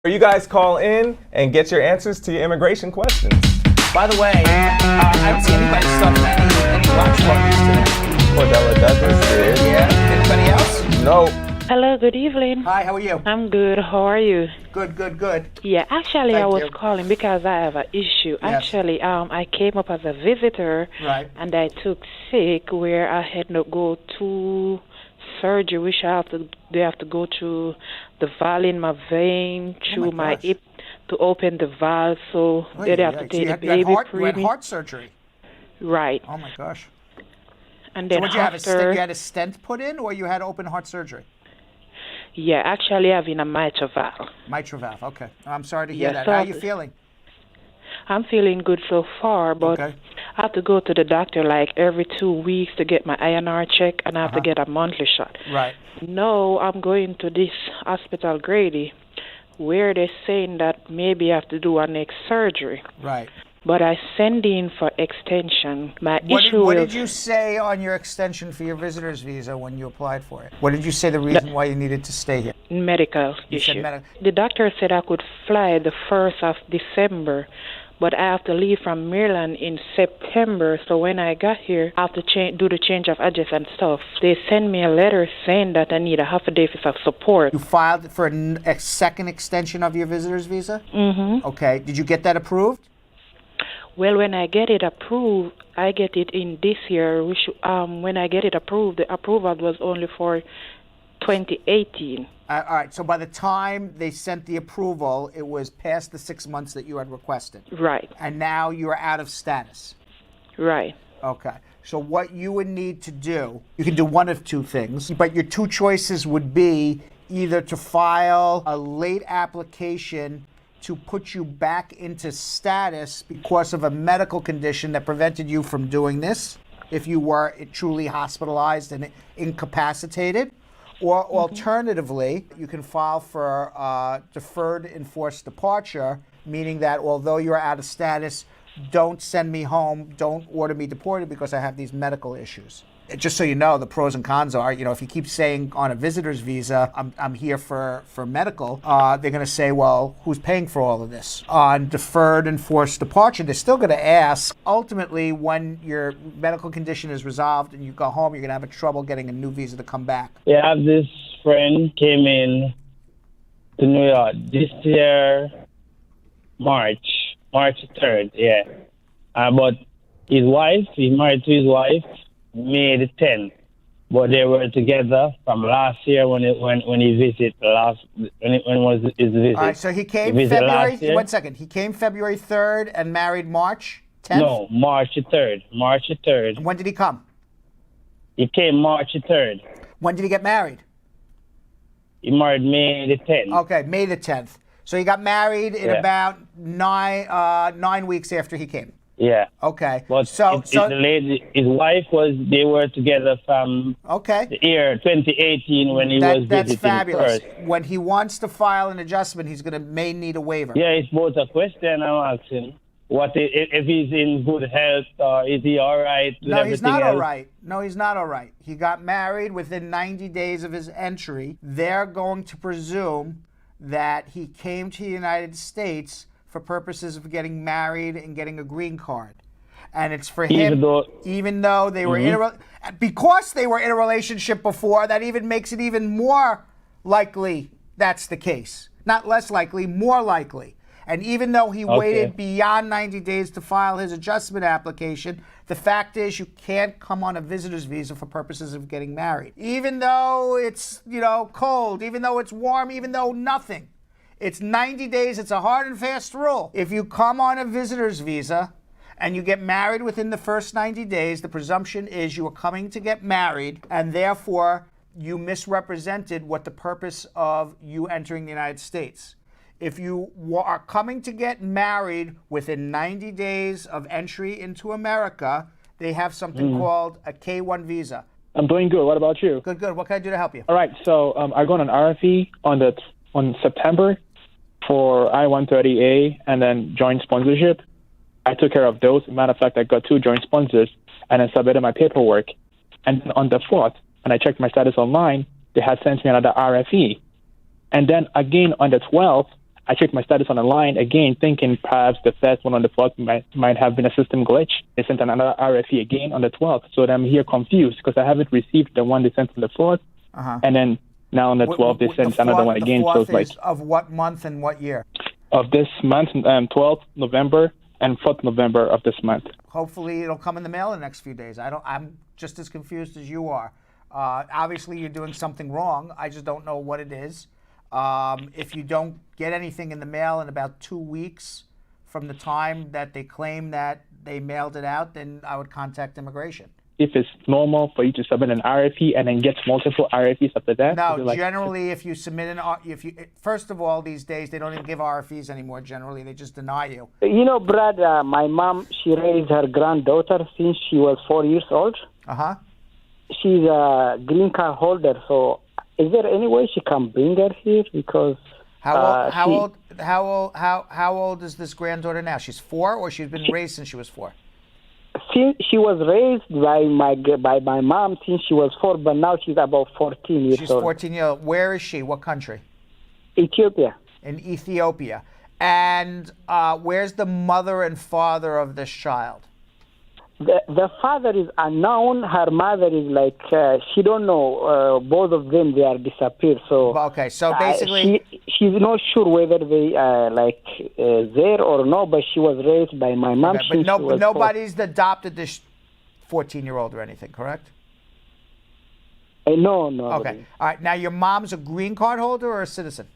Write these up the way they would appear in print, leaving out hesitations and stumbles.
You guys call in and get your answers to your immigration questions. By the way, I don't see anybody starting any watch parties today. Cordella Douglas did. Yeah. Anybody else? No. Hello, good evening. Hi, how are you? I'm good. How are you? Good. Yeah, actually, Thank I was you. calling because I have an issue. Yes. Actually, I came up as a visitor, Right. and I took sick where I had to go to surgery, which they have to go through the valve in my vein, through my gosh. hip to open the valve, so they have to take the baby you had pre-me. heart surgery. Right. Oh my gosh. And So then what, you after, had a stent put in, or you had open heart surgery? yeah, actually having a mitral valve. Mitral valve. Okay. I'm sorry to hear Yes, that. so How are you feeling? I'm feeling good so far, but Okay. I have to go to the doctor like every 2 weeks to get my INR check, and I have to get a monthly shot. Right. No, I'm going to this hospital, Grady, where they're saying that maybe I have to do a next surgery. Right. But I send in for extension. My What issue did is you say on your extension for your visitor's visa when you applied for it? What did you say the reason why you needed to stay here? medical You said issue. medical. The doctor said I could fly the 1st of December, but I have to leave from Maryland in September. So when I got here, I have to do the change of address and stuff. They sent me a letter saying that I need a half a day of support. You filed for a second extension of your visitor's visa? Mm-hmm. Okay. Did you get that approved? Well, when I get it approved, I get it in this year. When I get it approved, the approval was only for 2018. All right. So by the time they sent the approval, it was past the 6 months that you had requested. Right, And now you're out of status. right. Okay. So what you would need to do, you can do one of two things, but your two choices would be either to file a late application to put you back into status because of a medical condition that prevented you from doing this, if you were truly hospitalized and incapacitated. Or alternatively, you can file for Deferred Enforced Departure, meaning that although you're out of status, don't send me home, don't order me deported because I have these medical issues. Just so you know, the pros and cons are, if you keep saying on a visitor's visa, I'm here for medical, they're going to say, well, who's paying for all of this? On Deferred Enforced Departure, they're still going to ask, ultimately, when your medical condition is resolved and you go home, you're going to have trouble getting a new visa to come back. Yeah, I have this friend came in to New York this year, March 3rd, yeah. But he's married to his wife, May the 10th. But they were together from last year when he visited when was his visit. All right, so he came He visited February, last year? 1 second, he came February 3rd and married March 10th? No, March 3rd. And when did he come? He came March 3rd. When did he get married? He married May the 10th. Okay, May the 10th. So he got married in Yeah. about 9 weeks after he came. Yeah. Okay. But so the lady, his wife they were together from okay. the year 2018 when he was That's visiting fabulous. first. When he wants to file an adjustment, he's may need a waiver. Yeah, it's both a question I'm asking. What if he's in good health or is he all right? With No, he's not everything all else? right. No, he's not all right. He got married within 90 days of his entry. They're going to presume that he came to the United States for purposes of getting married and getting a green card. And it's for him, even though they were because they were in a relationship before, that even makes it even more likely that's the case. Not less likely, more likely. And even though he waited beyond 90 days to file his adjustment application, the fact is you can't come on a visitor's visa for purposes of getting married. Even though it's, cold, even though it's warm, even though nothing. It's 90 days. It's a hard and fast rule. If you come on a visitor's visa and you get married within the first 90 days, the presumption is you are coming to get married, and therefore you misrepresented what the purpose of you entering the United States. If you are coming to get married within 90 days of entry into America, they have something called a K-1 visa. I'm doing good. What about you? Good. What can I do to help you? All right. So I got an RFE on September for I-130A and then joint sponsorship. I took care of those. Matter of fact, I got 2 joint sponsors and then submitted my paperwork. And on the 4th, when I checked my status online, they had sent me another RFE. And then again on the 12th, I checked my status on the line again, thinking perhaps the first one on the 4th might have been a system glitch. They sent another RFE again on the 12th. So I'm here confused because I haven't received the one they sent on the 4th. And then now on the 12th, they sent another one again. The 4th so it's like is of what month and what year? Of this month, 12th November and 4th November of this month. Hopefully it'll come in the mail in the next few days. I'm just as confused as you are. Obviously you're doing something wrong. I just don't know what it is. If you don't get anything in the mail in about 2 weeks from the time that they claim that they mailed it out, then I would contact immigration. If it's normal for you to submit an RFE and then get multiple RFEs after that? No, generally if you submit first of all, these days they don't even give RFEs anymore generally, they just deny you. You know, Brad, my mom, she raised her granddaughter since she was 4 years old. Uh-huh. She's a green card holder, so is there any way she can bring her here? Because how old is this granddaughter now? She's 4, or she's been raised since she was 4? Since she was raised by my mom since she was 4, but now she's about 14 years old. She's 14 years old. Where is she? What country? Ethiopia. In Ethiopia. And where's the mother and father of this child? The father is unknown. Her mother is like, she don't know. Both of them, they are disappeared. So okay, so basically, she's not sure whether they are there or no. But she was raised by my mom. Okay, but nobody's adopted this 14-year-old or anything, correct? No. Okay. All right. Now, your mom's a green card holder or a citizen?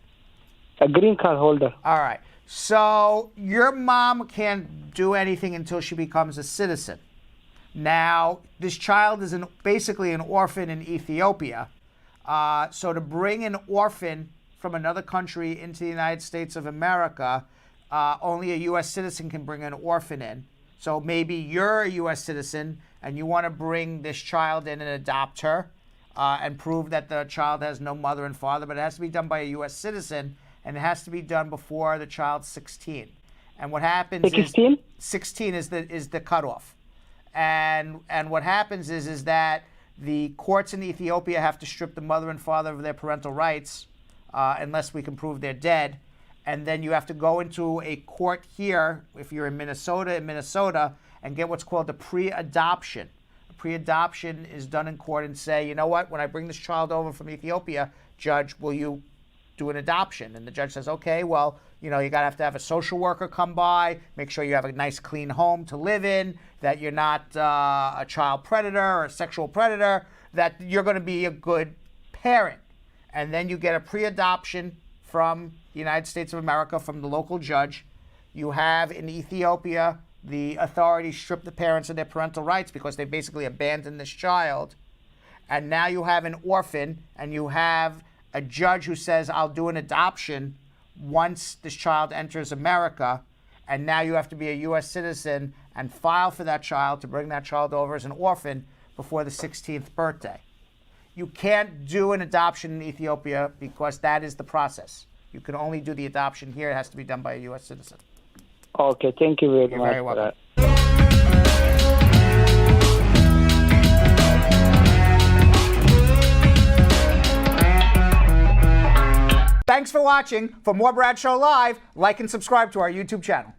A green card holder. All right. So your mom can't do anything until she becomes a citizen. Now, this child is basically an orphan in Ethiopia. So to bring an orphan from another country into the United States of America, only a U.S. citizen can bring an orphan in. So maybe you're a U.S. citizen and you want to bring this child in and adopt her and prove that the child has no mother and father, but it has to be done by a U.S. citizen, and it has to be done before the child's 16. And what happens 16? is 16 is the cutoff. And what happens is that the courts in Ethiopia have to strip the mother and father of their parental rights unless we can prove they're dead. And then you have to go into a court here, if you're in Minnesota, and get what's called a pre-adoption. A pre-adoption is done in court and say, you know what, when I bring this child over from Ethiopia, judge, will you do an adoption? And the judge says, okay, well, you know, you have to have a social worker come by, make sure you have a nice clean home to live in, that you're not a child predator or a sexual predator, that you're going to be a good parent. And then you get a pre-adoption from the United States of America, from the local judge. You have in Ethiopia, the authorities strip the parents of their parental rights because they basically abandoned this child. And now you have an orphan, and you have a judge who says, I'll do an adoption once this child enters America, and now you have to be a U.S. citizen and file for that child to bring that child over as an orphan before the 16th birthday. You can't do an adoption in Ethiopia because that is the process. You can only do the adoption here. It has to be done by a U.S. citizen. Okay, thank you very much. You're very welcome. Thanks for watching. For more Brad Show Live, like and subscribe to our YouTube channel.